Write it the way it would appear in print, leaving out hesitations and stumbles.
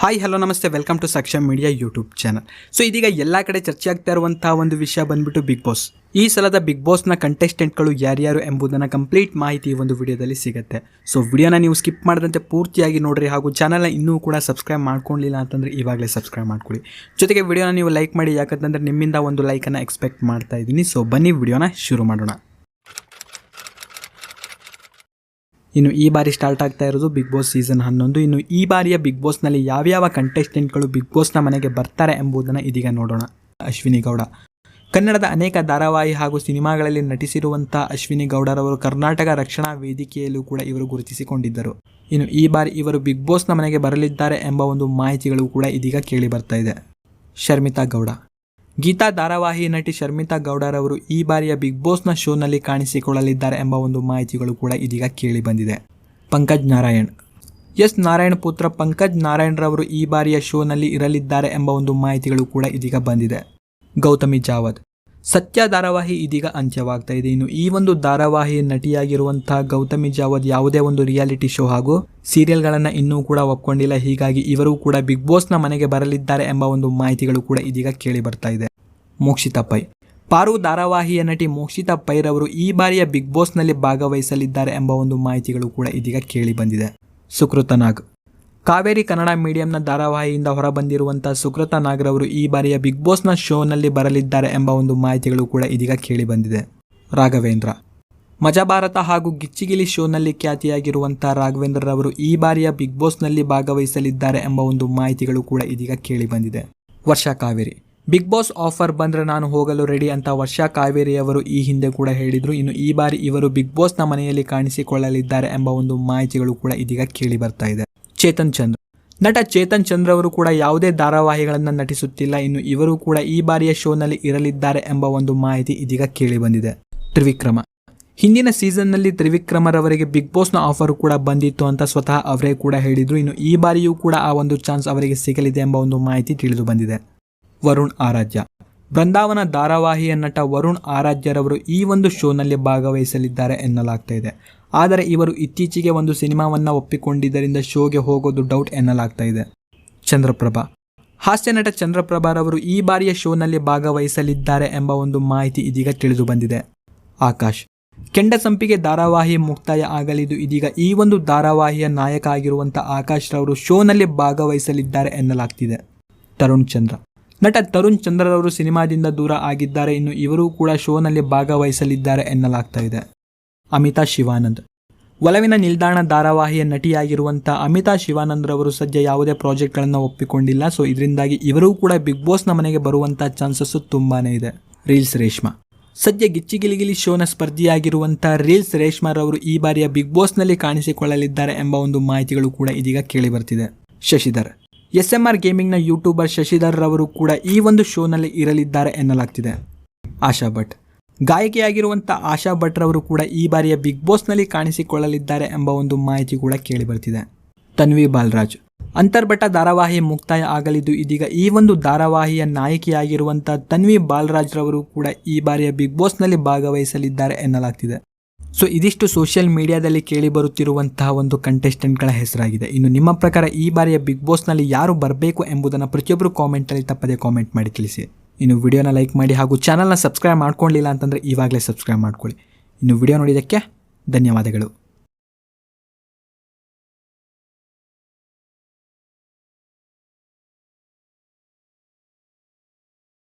Hi hello ನಮಸ್ತೆ, welcome to Saksham media YouTube channel. So ಇದೀಗ ಎಲ್ಲ ಕಡೆ ಚರ್ಚೆ ಆಗ್ತಾ ಇರುವಂತಹ ಒಂದು ವಿಷಯ ಬಂದ್ಬಿಟ್ಟು ಬಿಗ್ ಬಾಸ್. ಈ ಸಲದ ಬಿಗ್ ಬಾಸ್ನ ಕಂಟೆಸ್ಟೆಂಟ್ಗಳು ಯಾರ್ಯಾರು ಎಂಬುದನ್ನು ಕಂಪ್ಲೀಟ್ ಮಾಹಿತಿ ಈ ಒಂದು ವಿಡಿಯೋದಲ್ಲಿ ಸಿಗುತ್ತೆ. ಸೊ ವಿಡಿಯೋನ ನೀವು ಸ್ಕಿಪ್ ಮಾಡದಂತೆ ಪೂರ್ತಿಯಾಗಿ ನೋಡ್ರಿ, ಹಾಗೂ ಚಾನಲ್ನ ಇನ್ನೂ ಕೂಡ ಸಬ್ಸ್ಕ್ರೈಬ್ ಮಾಡ್ಕೊಳ್ಳಿಲ್ಲ ಅಂತಂದರೆ ಇವಾಗಲೇ ಸಬ್ಸ್ಕ್ರೈಬ್ ಮಾಡ್ಕೊಳ್ಳಿ. ಜೊತೆಗೆ ವಿಡಿಯೋನ ನೀವು ಲೈಕ್ ಮಾಡಿ, ಯಾಕಂತಂದರೆ ನಿಮ್ಮಿಂದ ಒಂದು ಲೈಕನ್ನು ಎಕ್ಸ್ಪೆಕ್ಟ್ ಮಾಡ್ತಾ ಇದ್ದೀನಿ. ಸೊ ಬನ್ನಿ ವಿಡಿಯೋನ ಶುರು ಮಾಡೋಣ. ಇನ್ನು ಈ ಬಾರಿ ಸ್ಟಾರ್ಟ್ ಆಗ್ತಾ ಇರೋದು ಬಿಗ್ ಬಾಸ್ ಸೀಸನ್ 11. ಇನ್ನು ಈ ಬಾರಿಯ ಬಿಗ್ ಬಾಸ್ನಲ್ಲಿ ಯಾವ್ಯಾವ ಕಂಟೆಸ್ಟೆಂಟ್ಗಳು ಬಿಗ್ ಬಾಸ್ನ ಮನೆಗೆ ಬರ್ತಾರೆ ಎಂಬುದನ್ನು ಇದೀಗ ನೋಡೋಣ. ಅಶ್ವಿನಿ ಗೌಡ ಕನ್ನಡದ ಅನೇಕ ಧಾರಾವಾಹಿ ಹಾಗೂ ಸಿನಿಮಾಗಳಲ್ಲಿ ನಟಿಸಿರುವಂಥ ಅಶ್ವಿನಿ ಗೌಡರವರು ಕರ್ನಾಟಕ ರಕ್ಷಣಾ ವೇದಿಕೆಯಲ್ಲೂ ಕೂಡ ಇವರು ಗುರುತಿಸಿಕೊಂಡಿದ್ದರು. ಇನ್ನು ಈ ಬಾರಿ ಇವರು ಬಿಗ್ ಬಾಸ್ನ ಮನೆಗೆ ಬರಲಿದ್ದಾರೆ ಎಂಬ ಒಂದು ಮಾಹಿತಿಗಳು ಕೂಡ ಇದೀಗ ಕೇಳಿ ಬರ್ತಾ ಇದೆ. ಶರ್ಮಿತಾ ಗೌಡ ಗೀತಾ ಧಾರಾವಾಹಿ ನಟಿ ಶರ್ಮಿತಾ ಗೌಡರವರು ಈ ಬಾರಿಯ ಬಿಗ್ ಬಾಸ್ನ ಶೋನಲ್ಲಿ ಕಾಣಿಸಿಕೊಳ್ಳಲಿದ್ದಾರೆ ಎಂಬ ಒಂದು ಮಾಹಿತಿಗಳು ಕೂಡ ಇದೀಗ ಕೇಳಿ ಬಂದಿದೆ. ಪಂಕಜ್ ನಾರಾಯಣ್ ನಾರಾಯಣ್ ಪುತ್ರ ಪಂಕಜ್ ನಾರಾಯಣ್ ರವರು ಈ ಬಾರಿಯ ಶೋನಲ್ಲಿ ಇರಲಿದ್ದಾರೆ ಎಂಬ ಒಂದು ಮಾಹಿತಿಗಳು ಕೂಡ ಇದೀಗ ಬಂದಿದೆ. ಗೌತಮಿ ಜಾವದ್ ಸತ್ಯ ಧಾರಾವಾಹಿ ಇದೀಗ ಅಂತ್ಯವಾಗ್ತಾ ಇದೆ. ಇನ್ನು ಈ ಒಂದು ಧಾರಾವಾಹಿ ನಟಿಯಾಗಿರುವಂತಹ ಗೌತಮಿ ಜಾವದ್ ಯಾವುದೇ ಒಂದು ರಿಯಾಲಿಟಿ ಶೋ ಹಾಗೂ ಸೀರಿಯಲ್ಗಳನ್ನು ಇನ್ನೂ ಕೂಡ ಒಪ್ಕೊಂಡಿಲ್ಲ. ಹೀಗಾಗಿ ಇವರು ಕೂಡ ಬಿಗ್ ಬಾಸ್ನ ಮನೆಗೆ ಬರಲಿದ್ದಾರೆ ಎಂಬ ಒಂದು ಮಾಹಿತಿಗಳು ಕೂಡ ಇದೀಗ ಕೇಳಿ ಬರ್ತಾ ಇದೆ. ಮೋಕ್ಷಿತಾ ಪೈ ಪಾರು ಧಾರಾವಾಹಿಯ ನಟಿ ಮೋಕ್ಷಿತಾ ಪೈ ರವರು ಈ ಬಾರಿಯ ಬಿಗ್ ಬಾಸ್ನಲ್ಲಿ ಭಾಗವಹಿಸಲಿದ್ದಾರೆ ಎಂಬ ಒಂದು ಮಾಹಿತಿಗಳು ಕೂಡ ಇದೀಗ ಕೇಳಿ ಬಂದಿದೆ. ಸುಕೃತ ನಾಗ್ ಕಾವೇರಿ ಕನ್ನಡ ಮೀಡಿಯಂನ ಧಾರಾವಾಹಿಯಿಂದ ಹೊರಬಂದಿರುವಂತಹ ಸುಕೃತ ನಾಗ್ರವರು ಈ ಬಾರಿಯ ಬಿಗ್ ಬಾಸ್ನ ಶೋನಲ್ಲಿ ಬರಲಿದ್ದಾರೆ ಎಂಬ ಒಂದು ಮಾಹಿತಿಗಳು ಕೂಡ ಇದೀಗ ಕೇಳಿ ಬಂದಿದೆ. ರಾಘವೇಂದ್ರ ಮಜಾ ಭಾರತ ಹಾಗೂ ಗಿಚ್ಚಿಗಿಲಿ ಶೋನಲ್ಲಿ ಖ್ಯಾತಿಯಾಗಿರುವಂತಹ ರಾಘವೇಂದ್ರರವರು ಈ ಬಾರಿಯ ಬಿಗ್ ಬಾಸ್ನಲ್ಲಿ ಭಾಗವಹಿಸಲಿದ್ದಾರೆ ಎಂಬ ಒಂದು ಮಾಹಿತಿಗಳು ಕೂಡ ಇದೀಗ ಕೇಳಿ ಬಂದಿದೆ. ವರ್ಷಾ ಕಾವೇರಿ ಬಿಗ್ ಬಾಸ್ ಆಫರ್ ಬಂದರೆ ನಾನು ಹೋಗಲು ರೆಡಿ ಅಂತ ವರ್ಷಾ ಕಾವೇರಿಯವರು ಈ ಹಿಂದೆ ಕೂಡ ಹೇಳಿದರು. ಇನ್ನು ಈ ಬಾರಿ ಇವರು ಬಿಗ್ ಬಾಸ್ನ ಮನೆಯಲ್ಲಿ ಕಾಣಿಸಿಕೊಳ್ಳಲಿದ್ದಾರೆ ಎಂಬ ಒಂದು ಮಾಹಿತಿಗಳು ಕೂಡ ಇದೀಗ ಕೇಳಿ ಬರ್ತಾ ಇದೆ. ಚೇತನ್ ಚಂದ್ರ ನಟ ಚೇತನ್ ಚಂದ್ರ ಅವರು ಕೂಡ ಯಾವುದೇ ಧಾರಾವಾಹಿಗಳನ್ನು ನಟಿಸುತ್ತಿಲ್ಲ. ಇನ್ನು ಇವರು ಕೂಡ ಈ ಬಾರಿಯ ಶೋನಲ್ಲಿ ಇರಲಿದ್ದಾರೆ ಎಂಬ ಒಂದು ಮಾಹಿತಿ ಇದೀಗ ಕೇಳಿ ಬಂದಿದೆ. ತ್ರಿವಿಕ್ರಮ ಹಿಂದಿನ ಸೀಸನ್ನಲ್ಲಿ ತ್ರಿವಿಕ್ರಮರವರಿಗೆ ಬಿಗ್ ಬಾಸ್ನ ಆಫರ್ ಕೂಡ ಬಂದಿತ್ತು ಅಂತ ಸ್ವತಃ ಅವರೇ ಕೂಡ ಹೇಳಿದರು. ಇನ್ನು ಈ ಬಾರಿಯೂ ಕೂಡ ಆ ಒಂದು ಚಾನ್ಸ್ ಅವರಿಗೆ ಸಿಗಲಿದೆ ಎಂಬ ಒಂದು ಮಾಹಿತಿ ತಿಳಿದು ಬಂದಿದೆ. ವರುಣ್ ಆರಾಧ್ಯ ಬೃಂದಾವನ ಧಾರಾವಾಹಿಯ ನಟ ವರುಣ್ ಆರಾಧ್ಯರವರು ಈ ಒಂದು ಶೋನಲ್ಲಿ ಭಾಗವಹಿಸಲಿದ್ದಾರೆ ಎನ್ನಲಾಗ್ತಾ ಇದೆ. ಆದರೆ ಇವರು ಇತ್ತೀಚೆಗೆ ಒಂದು ಸಿನಿಮಾವನ್ನು ಒಪ್ಪಿಕೊಂಡಿದ್ದರಿಂದ ಶೋಗೆ ಹೋಗೋದು ಡೌಟ್ ಎನ್ನಲಾಗ್ತಾ ಇದೆ. ಚಂದ್ರಪ್ರಭಾ ಹಾಸ್ಯ ನಟ ಚಂದ್ರಪ್ರಭಾರವರು ಈ ಬಾರಿಯ ಶೋನಲ್ಲಿ ಭಾಗವಹಿಸಲಿದ್ದಾರೆ ಎಂಬ ಒಂದು ಮಾಹಿತಿ ಇದೀಗ ತಿಳಿದು ಬಂದಿದೆ. ಆಕಾಶ್ ಕೆಂಡ ಸಂಪಿಗೆ ಧಾರಾವಾಹಿ ಮುಕ್ತಾಯ ಆಗಲಿದ್ದು ಇದೀಗ ಈ ಒಂದು ಧಾರಾವಾಹಿಯ ನಾಯಕ ಆಗಿರುವಂಥ ಆಕಾಶ್ ರವರು ಶೋನಲ್ಲಿ ಭಾಗವಹಿಸಲಿದ್ದಾರೆ ಎನ್ನಲಾಗ್ತಿದೆ. ತರುಣ್ ಚಂದ್ರ ನಟ ತರುಣ್ ಚಂದ್ರರವರು ಸಿನಿಮಾದಿಂದ ದೂರ ಆಗಿದ್ದಾರೆ. ಇನ್ನು ಇವರು ಕೂಡ ಶೋನಲ್ಲಿ ಭಾಗವಹಿಸಲಿದ್ದಾರೆ ಎನ್ನಲಾಗ್ತಾ ಇದೆ. ಅಮಿತಾ ಶಿವಾನಂದ್ ಒಲವಿನ ನಿಲ್ದಾಣ ಧಾರಾವಾಹಿಯ ನಟಿಯಾಗಿರುವಂಥ ಅಮಿತಾ ಶಿವಾನಂದ್ ರವರು ಸದ್ಯ ಯಾವುದೇ ಪ್ರಾಜೆಕ್ಟ್ಗಳನ್ನು ಒಪ್ಪಿಕೊಂಡಿಲ್ಲ. ಸೊ ಇದರಿಂದಾಗಿ ಇವರೂ ಕೂಡ ಬಿಗ್ ಬಾಸ್ನ ಮನೆಗೆ ಬರುವಂಥ ಚಾನ್ಸಸ್ಸು ತುಂಬಾ ಇದೆ. ರೀಲ್ಸ್ ರೇಷ್ಮಾ ಸದ್ಯ ಗಿಚ್ಚಿಗಿಲಿಗಿಲಿ ಶೋನ ಸ್ಪರ್ಧಿಯಾಗಿರುವಂಥ ರೀಲ್ಸ್ ರೇಷ್ಮಾರವರು ಈ ಬಾರಿಯ ಬಿಗ್ ಬಾಸ್ನಲ್ಲಿ ಕಾಣಿಸಿಕೊಳ್ಳಲಿದ್ದಾರೆ ಎಂಬ ಒಂದು ಮಾಹಿತಿಗಳು ಕೂಡ ಇದೀಗ ಕೇಳಿ ಬರ್ತಿದೆ. ಶಶಿಧರ್ SMR ಗೇಮಿಂಗ್ನ ಯೂಟ್ಯೂಬರ್ ಶಶಿಧರ್ ರವರು ಕೂಡ ಈ ಒಂದು ಶೋನಲ್ಲಿ ಇರಲಿದ್ದಾರೆ ಎನ್ನಲಾಗ್ತಿದೆ. ಆಶಾ ಭಟ್ ಗಾಯಕಿಯಾಗಿರುವಂಥ ಆಶಾ ಭಟ್ ರವರು ಕೂಡ ಈ ಬಾರಿಯ ಬಿಗ್ ಬಾಸ್ನಲ್ಲಿ ಕಾಣಿಸಿಕೊಳ್ಳಲಿದ್ದಾರೆ ಎಂಬ ಒಂದು ಮಾಹಿತಿ ಕೂಡ ಕೇಳಿ ಬರ್ತಿದೆ. ತನ್ವಿ ಬಾಲರಾಜ್ ಅಂತರ್ಬಟ ಧಾರಾವಾಹಿ ಮುಕ್ತಾಯ ಆಗಲಿದ್ದು ಇದೀಗ ಈ ಒಂದು ಧಾರಾವಾಹಿಯ ನಾಯಕಿಯಾಗಿರುವಂಥ ತನ್ವಿ ಬಾಲರಾಜ್ ರವರು ಕೂಡ ಈ ಬಾರಿಯ ಬಿಗ್ ಬಾಸ್ನಲ್ಲಿ ಭಾಗವಹಿಸಲಿದ್ದಾರೆ ಎನ್ನಲಾಗ್ತಿದೆ. ಸೊ ಇದಿಷ್ಟು ಸೋಷಿಯಲ್ ಮೀಡಿಯಾದಲ್ಲಿ ಕೇಳಿ ಬರುತ್ತಿರುವಂತಹ ಒಂದು ಕಂಟೆಸ್ಟೆಂಟ್ಗಳ ಹೆಸರಾಗಿದೆ. ಇನ್ನು ನಿಮ್ಮ ಪ್ರಕಾರ ಈ ಬಾರಿಯ ಬಿಗ್ ಬಾಸ್ನಲ್ಲಿ ಯಾರು ಬರಬೇಕು ಎಂಬುದನ್ನು ಪ್ರತಿಯೊಬ್ಬರು ಕಾಮೆಂಟಲ್ಲಿ ತಪ್ಪದೆ ಕಾಮೆಂಟ್ ಮಾಡಿ ತಿಳಿಸಿ. ಇನ್ನು ವಿಡಿಯೋನ ಲೈಕ್ ಮಾಡಿ ಹಾಗೂ ಚಾನಲ್ನ ಸಬ್ಸ್ಕ್ರೈಬ್ ಮಾಡ್ಕೊಳ್ಳಿಲ್ಲ ಅಂತಂದರೆ ಇವಾಗಲೇ ಸಬ್ಸ್ಕ್ರೈಬ್ ಮಾಡ್ಕೊಳ್ಳಿ. ಇನ್ನು ವಿಡಿಯೋ ನೋಡಿದ್ದಕ್ಕೆ ಧನ್ಯವಾದಗಳು.